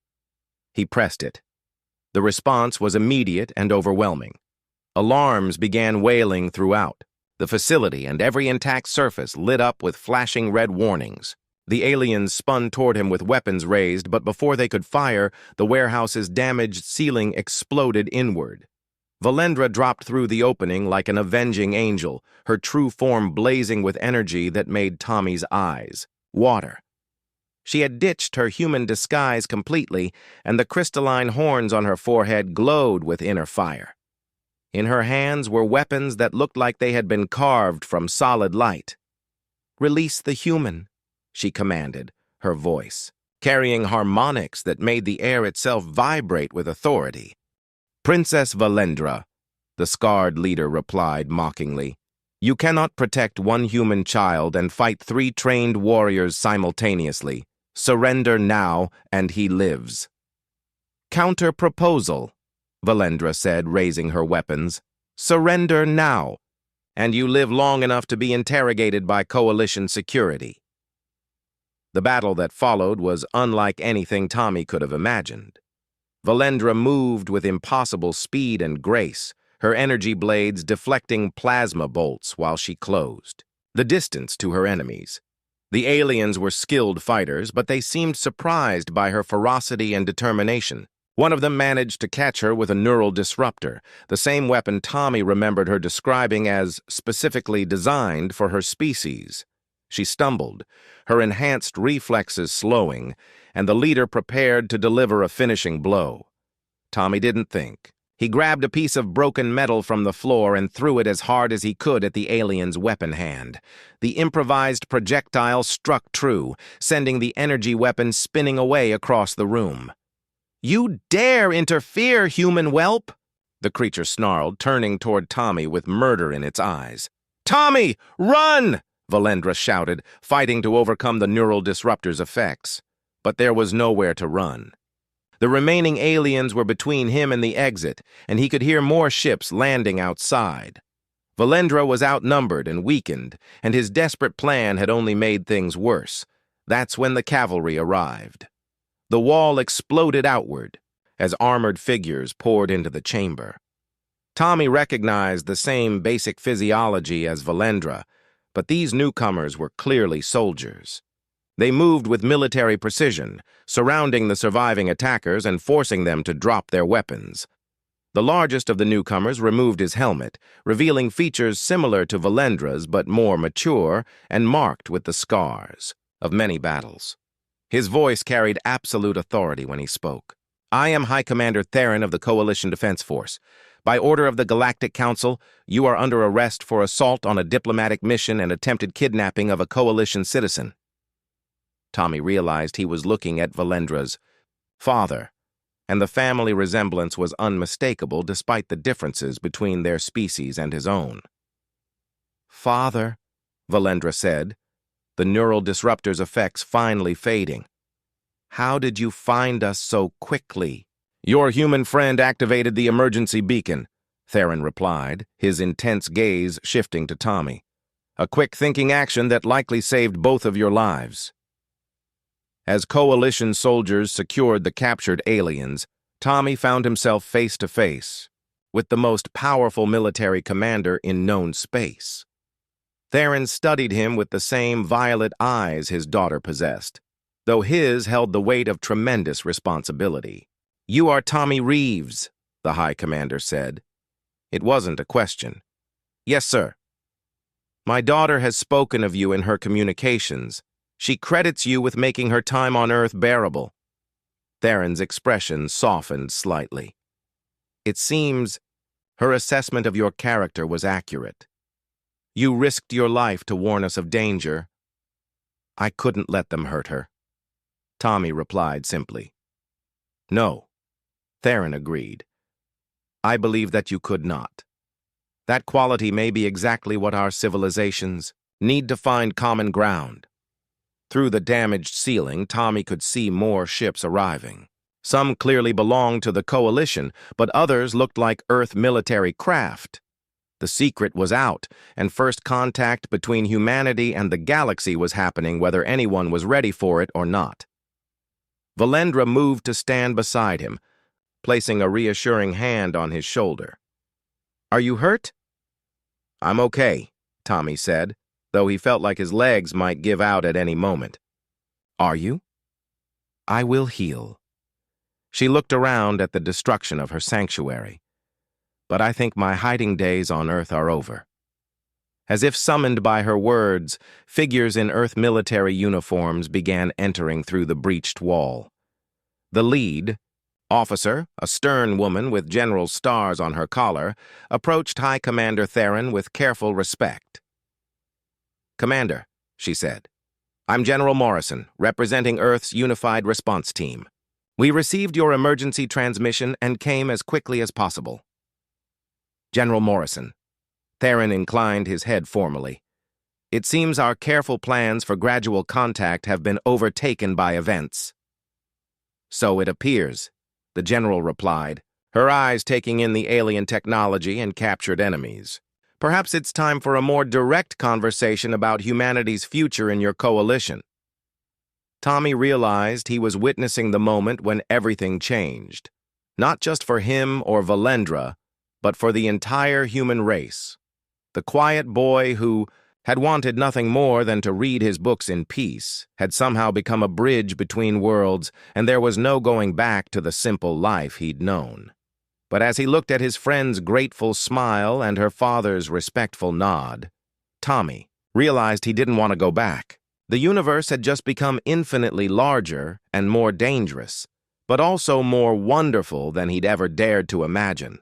He pressed it. The response was immediate and overwhelming. Alarms began wailing throughout. The facility and every intact surface lit up with flashing red warnings. The aliens spun toward him with weapons raised, but before they could fire, the warehouse's damaged ceiling exploded inward. Valendra dropped through the opening like an avenging angel, her true form blazing with energy that made Tommy's eyes water. She had ditched her human disguise completely, and the crystalline horns on her forehead glowed with inner fire. In her hands were weapons that looked like they had been carved from solid light. "Release the human," she commanded, her voice carrying harmonics that made the air itself vibrate with authority. "Princess Valendra," the scarred leader replied mockingly, "you cannot protect one human child and fight 3 trained warriors simultaneously. Surrender now, and he lives." "Counter-proposal," Valendra said, raising her weapons. "Surrender now, and you live long enough to be interrogated by coalition security." The battle that followed was unlike anything Tommy could have imagined. Valendra moved with impossible speed and grace, her energy blades deflecting plasma bolts while she closed the distance to her enemies. The aliens were skilled fighters, but they seemed surprised by her ferocity and determination. One of them managed to catch her with a neural disruptor, the same weapon Tommy remembered her describing as specifically designed for her species. She stumbled, her enhanced reflexes slowing, and the leader prepared to deliver a finishing blow. Tommy didn't think. He grabbed a piece of broken metal from the floor and threw it as hard as he could at the alien's weapon hand. The improvised projectile struck true, sending the energy weapon spinning away across the room. "You dare interfere, human whelp!" the creature snarled, turning toward Tommy with murder in its eyes. "Tommy, run!" Valendra shouted, fighting to overcome the neural disruptor's effects. But there was nowhere to run. The remaining aliens were between him and the exit, and he could hear more ships landing outside. Valendra was outnumbered and weakened, and his desperate plan had only made things worse. That's when the cavalry arrived. The wall exploded outward as armored figures poured into the chamber. Tommy recognized the same basic physiology as Valendra, but these newcomers were clearly soldiers. They moved with military precision, surrounding the surviving attackers and forcing them to drop their weapons. The largest of the newcomers removed his helmet, revealing features similar to Valendra's but more mature and marked with the scars of many battles. His voice carried absolute authority when he spoke. "I am High Commander Theron of the Coalition Defense Force. By order of the Galactic Council, you are under arrest for assault on a diplomatic mission and attempted kidnapping of a Coalition citizen." Tommy realized he was looking at Valendra's father, and the family resemblance was unmistakable despite the differences between their species and his own. "Father," Valendra said, the neural disruptor's effects finally fading. "How did you find us so quickly?" "Your human friend activated the emergency beacon," Theron replied, his intense gaze shifting to Tommy. "A quick-thinking action that likely saved both of your lives." As Coalition soldiers secured the captured aliens, Tommy found himself face-to-face with the most powerful military commander in known space. Theron studied him with the same violet eyes his daughter possessed, though his held the weight of tremendous responsibility. "You are Tommy Reeves," the High Commander said. It wasn't a question. "Yes, sir." "My daughter has spoken of you in her communications. She credits you with making her time on Earth bearable." Theron's expression softened slightly. "It seems her assessment of your character was accurate. You risked your life to warn us of danger. I couldn't let them hurt her." Tommy replied simply. "No," Theron agreed. "I believe that you could not. That quality may be exactly what our civilizations need to find common ground." Through the damaged ceiling, Tommy could see more ships arriving. Some clearly belonged to the Coalition, but others looked like Earth military craft. The secret was out, and first contact between humanity and the galaxy was happening whether anyone was ready for it or not. Valendra moved to stand beside him, placing a reassuring hand on his shoulder. "Are you hurt?" "I'm okay," Tommy said, though he felt like his legs might give out at any moment. "Are you?" "I will heal." She looked around at the destruction of her sanctuary. "But I think my hiding days on Earth are over." As if summoned by her words, figures in Earth military uniforms began entering through the breached wall. The lead, officer, a stern woman with general stars on her collar, approached High Commander Theron with careful respect. "Commander," she said, "I'm General Morrison, representing Earth's Unified Response Team. We received your emergency transmission and came as quickly as possible." "General Morrison." Theron inclined his head formally. "It seems our careful plans for gradual contact have been overtaken by events." "So it appears," the general replied, her eyes taking in the alien technology and captured enemies. "Perhaps it's time for a more direct conversation about humanity's future in your coalition." Tommy realized he was witnessing the moment when everything changed, not just for him or Valendra, but for the entire human race. The quiet boy who had wanted nothing more than to read his books in peace had somehow become a bridge between worlds, and there was no going back to the simple life he'd known. But as he looked at his friend's grateful smile and her father's respectful nod, Tommy realized he didn't want to go back. The universe had just become infinitely larger and more dangerous, but also more wonderful than he'd ever dared to imagine.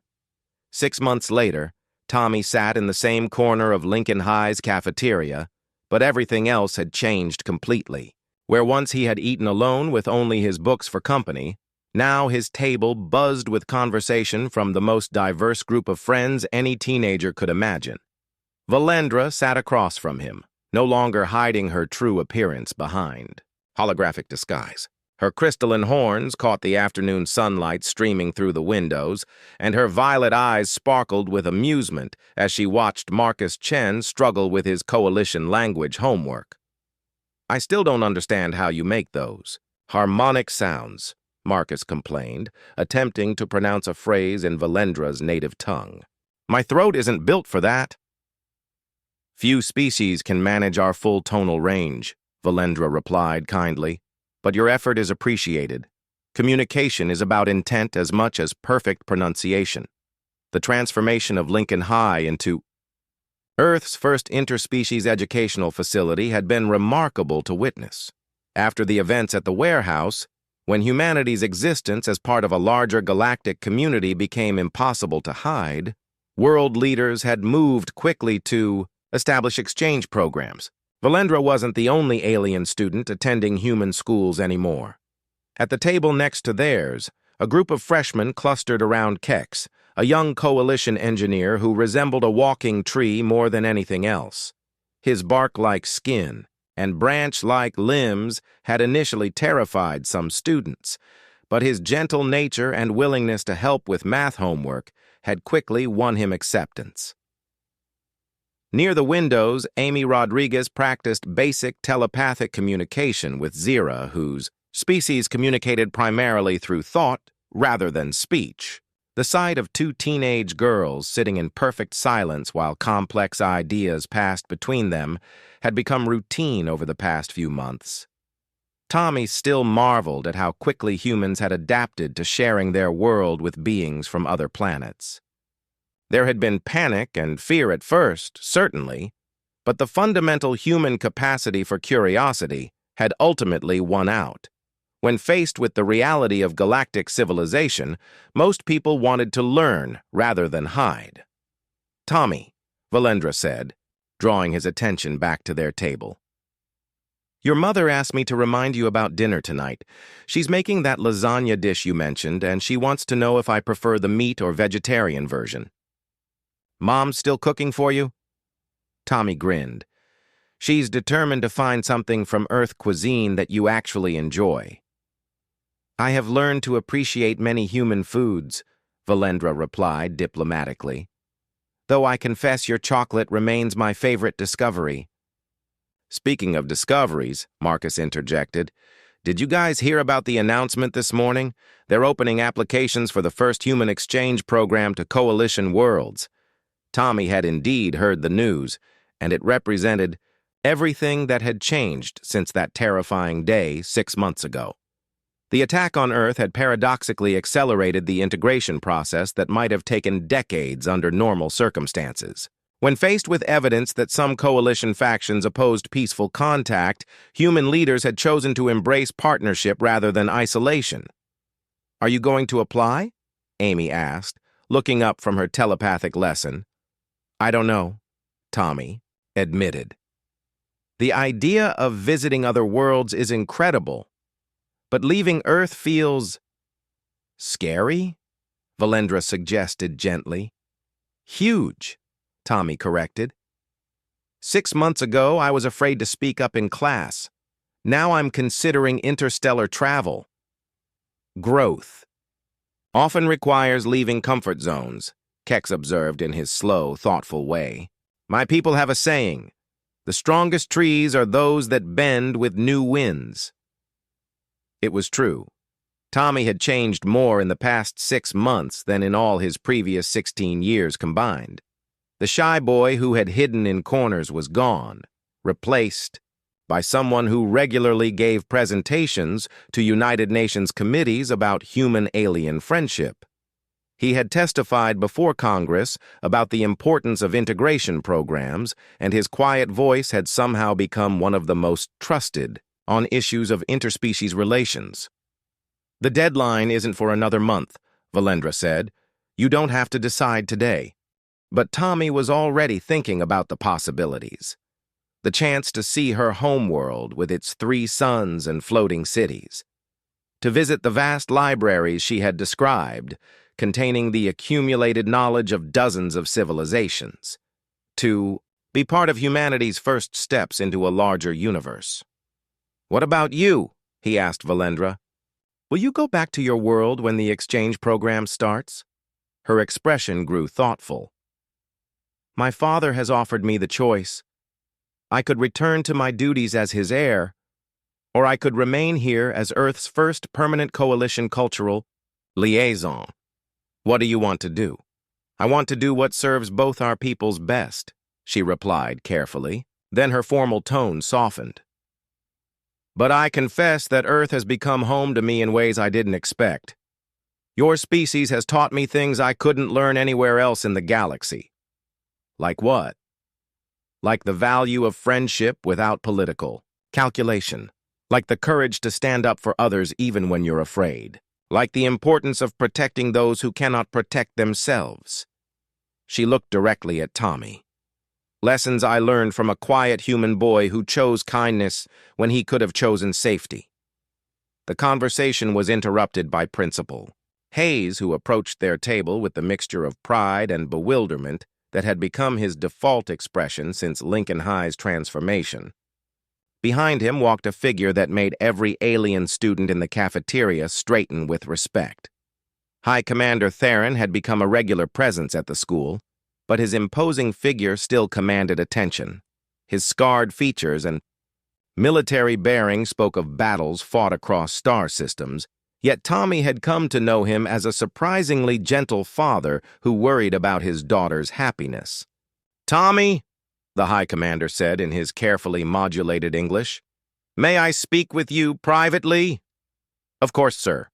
6 months later, Tommy sat in the same corner of Lincoln High's cafeteria, but everything else had changed completely. Where once he had eaten alone with only his books for company, now his table buzzed with conversation from the most diverse group of friends any teenager could imagine. Valendra sat across from him, no longer hiding her true appearance behind holographic disguise. Her crystalline horns caught the afternoon sunlight streaming through the windows, and her violet eyes sparkled with amusement as she watched Marcus Chen struggle with his coalition language homework. "I still don't understand how you make those harmonic sounds," Marcus complained, attempting to pronounce a phrase in Valendra's native tongue. "My throat isn't built for that." "Few species can manage our full tonal range," Valendra replied kindly. "But your effort is appreciated. Communication is about intent as much as perfect pronunciation." the transformation of Lincoln High into Earth's first interspecies educational facility had been remarkable to witness. After the events at the warehouse, when humanity's existence as part of a larger galactic community became impossible to hide, world leaders had moved quickly to establish exchange programs. Valendra wasn't the only alien student attending human schools anymore. At the table next to theirs, a group of freshmen clustered around Kex, a young coalition engineer who resembled a walking tree more than anything else. His bark-like skin and branch-like limbs had initially terrified some students, but his gentle nature and willingness to help with math homework had quickly won him acceptance. Near the windows, Amy Rodriguez practiced basic telepathic communication with Zira, whose species communicated primarily through thought rather than speech. The sight of two teenage girls sitting in perfect silence while complex ideas passed between them had become routine over the past few months. Tommy still marveled at how quickly humans had adapted to sharing their world with beings from other planets. There had been panic and fear at first, certainly, but the fundamental human capacity for curiosity had ultimately won out. When faced with the reality of galactic civilization, most people wanted to learn rather than hide. "Tommy," Valendra said, drawing his attention back to their table. "Your mother asked me to remind you about dinner tonight. She's making that lasagna dish you mentioned, and she wants to know if I prefer the meat or vegetarian version." "Mom's still cooking for you?" Tommy grinned. "She's determined to find something from Earth cuisine that you actually enjoy." "I have learned to appreciate many human foods," Valendra replied diplomatically. "Though I confess your chocolate remains my favorite discovery." "Speaking of discoveries," Marcus interjected, "did you guys hear about the announcement this morning? They're opening applications for the first human exchange program to coalition worlds." Tommy had indeed heard the news, and it represented everything that had changed since that terrifying day 6 months ago. The attack on Earth had paradoxically accelerated the integration process that might have taken decades under normal circumstances. When faced with evidence that some coalition factions opposed peaceful contact, human leaders had chosen to embrace partnership rather than isolation. "Are you going to apply?" Amy asked, looking up from her telepathic lesson. "I don't know," Tommy admitted. "The idea of visiting other worlds is incredible, but leaving Earth feels scary," Valendra suggested gently. "Huge," Tommy corrected. "6 months ago, I was afraid to speak up in class. Now I'm considering interstellar travel." "Growth often requires leaving comfort zones," Kex observed in his slow, thoughtful way. "My people have a saying, the strongest trees are those that bend with new winds." It was true. Tommy had changed more in the past 6 months than in all his previous 16 years combined. The shy boy who had hidden in corners was gone, replaced by someone who regularly gave presentations to United Nations committees about human-alien friendship. He had testified before Congress about the importance of integration programs, and his quiet voice had somehow become one of the most trusted on issues of interspecies relations. "The deadline isn't for another month," Valendra said. "You don't have to decide today." But Tommy was already thinking about the possibilities. The chance to see her homeworld with its 3 suns and floating cities. To visit the vast libraries she had described, containing the accumulated knowledge of dozens of civilizations. To be part of humanity's first steps into a larger universe. "What about you?" he asked Valendra. "Will you go back to your world when the exchange program starts?" Her expression grew thoughtful. "My father has offered me the choice. I could return to my duties as his heir, or I could remain here as Earth's first permanent coalition cultural liaison. What do you want to do?" "I want to do what serves both our peoples best," she replied carefully. Then her formal tone softened. "But I confess that Earth has become home to me in ways I didn't expect." Your species has taught me things I couldn't learn anywhere else in the galaxy. Like what? Like the value of friendship without political calculation. Like the courage to stand up for others even when you're afraid. Like the importance of protecting those who cannot protect themselves. She looked directly at Tommy. Lessons I learned from a quiet human boy who chose kindness when he could have chosen safety. The conversation was interrupted by Principal Hayes, who approached their table with the mixture of pride and bewilderment that had become his default expression since Lincoln High's transformation. Behind him walked a figure that made every alien student in the cafeteria straighten with respect. High Commander Theron had become a regular presence at the school, but his imposing figure still commanded attention. His scarred features and military bearing spoke of battles fought across star systems, yet Tommy had come to know him as a surprisingly gentle father who worried about his daughter's happiness. "Tommy," the High Commander said in his carefully modulated English, "may I speak with you privately?" "Of course, sir."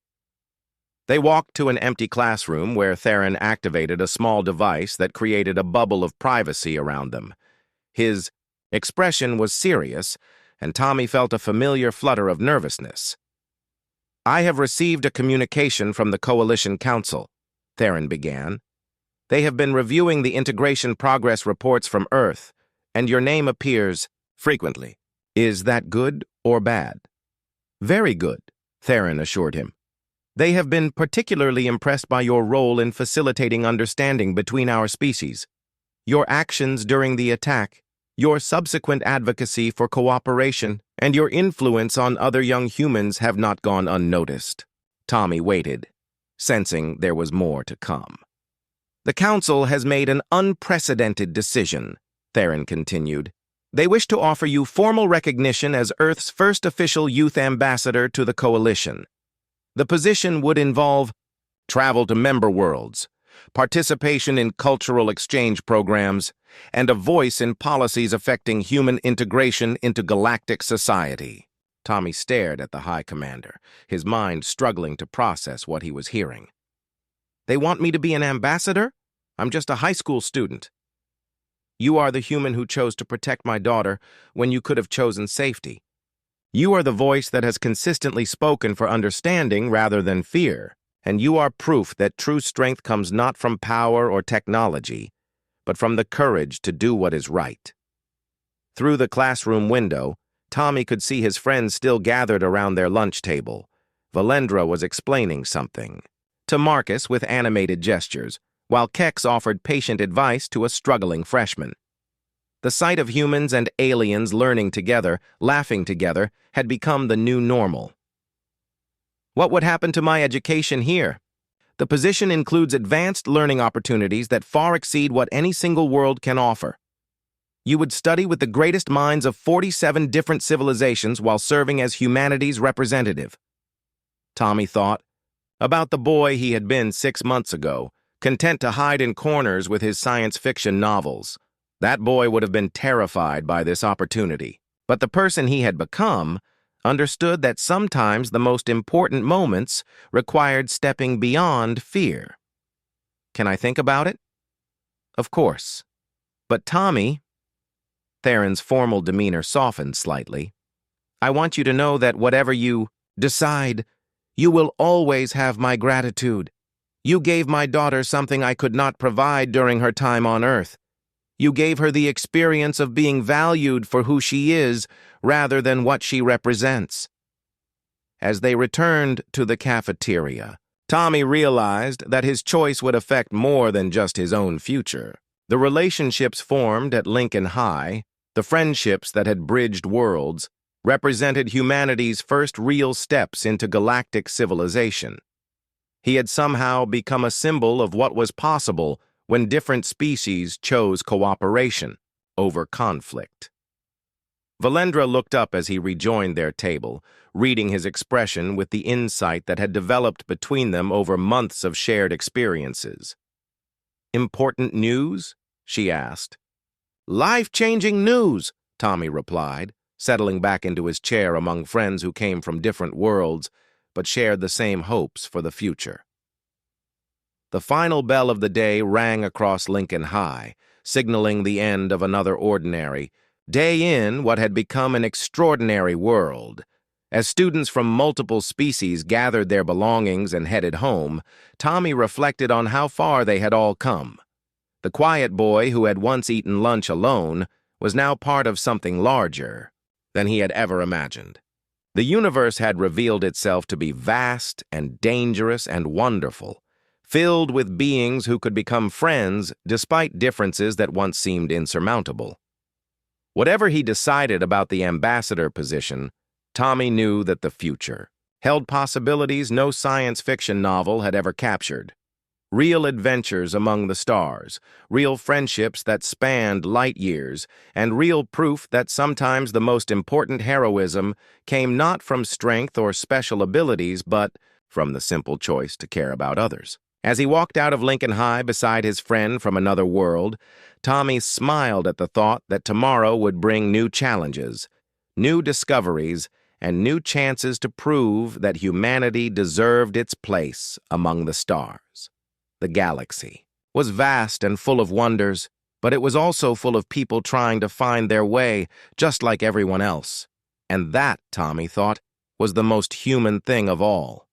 They walked to an empty classroom where Theron activated a small device that created a bubble of privacy around them. His expression was serious, and Tommy felt a familiar flutter of nervousness. "I have received a communication from the Coalition Council," Theron began. "They have been reviewing the integration progress reports from Earth, and your name appears frequently. Is that good or bad?" "Very good," Theron assured him. "They have been particularly impressed by your role in facilitating understanding between our species. Your actions during the attack, your subsequent advocacy for cooperation, and your influence on other young humans have not gone unnoticed." Tommy waited, sensing there was more to come. "The Council has made an unprecedented decision," Theron continued. "They wish to offer you formal recognition as Earth's first official youth ambassador to the Coalition. The position would involve travel to member worlds, participation in cultural exchange programs, and a voice in policies affecting human integration into galactic society." Tommy stared at the High Commander, his mind struggling to process what he was hearing. "They want me to be an ambassador? I'm just a high school student." "You are the human who chose to protect my daughter when you could have chosen safety. You are the voice that has consistently spoken for understanding rather than fear, and you are proof that true strength comes not from power or technology, but from the courage to do what is right." Through the classroom window, Tommy could see his friends still gathered around their lunch table. Valendra was explaining something to Marcus with animated gestures, while Kex offered patient advice to a struggling freshman. The sight of humans and aliens learning together, laughing together, had become the new normal. "What would happen to my education here? The position includes advanced learning opportunities that far exceed what any single world can offer. You would study with the greatest minds of 47 different civilizations while serving as humanity's representative." Tommy thought about the boy he had been 6 months ago, content to hide in corners with his science fiction novels. That boy would have been terrified by this opportunity. But the person he had become understood that sometimes the most important moments required stepping beyond fear. "Can I think about it?" "Of course. But Tommy," Theron's formal demeanor softened slightly, "I want you to know that whatever you decide, you will always have my gratitude. You gave my daughter something I could not provide during her time on Earth. You gave her the experience of being valued for who she is rather than what she represents." As they returned to the cafeteria, Tommy realized that his choice would affect more than just his own future. The relationships formed at Lincoln High, the friendships that had bridged worlds, represented humanity's first real steps into galactic civilization. He had somehow become a symbol of what was possible when different species chose cooperation over conflict. Valendra looked up as he rejoined their table, reading his expression with the insight that had developed between them over months of shared experiences. "Important news?" she asked. "Life-changing news," Tommy replied, settling back into his chair among friends who came from different worlds but shared the same hopes for the future. The final bell of the day rang across Lincoln High, signaling the end of another ordinary day in what had become an extraordinary world. As students from multiple species gathered their belongings and headed home, Tommy reflected on how far they had all come. The quiet boy who had once eaten lunch alone was now part of something larger than he had ever imagined. The universe had revealed itself to be vast and dangerous and wonderful, filled with beings who could become friends despite differences that once seemed insurmountable. Whatever he decided about the ambassador position, Tommy knew that the future held possibilities no science fiction novel had ever captured. Real adventures among the stars, real friendships that spanned light years, and real proof that sometimes the most important heroism came not from strength or special abilities, but from the simple choice to care about others. As he walked out of Lincoln High beside his friend from another world, Tommy smiled at the thought that tomorrow would bring new challenges, new discoveries, and new chances to prove that humanity deserved its place among the stars. The galaxy was vast and full of wonders, but it was also full of people trying to find their way, just like everyone else. And that, Tommy thought, was the most human thing of all.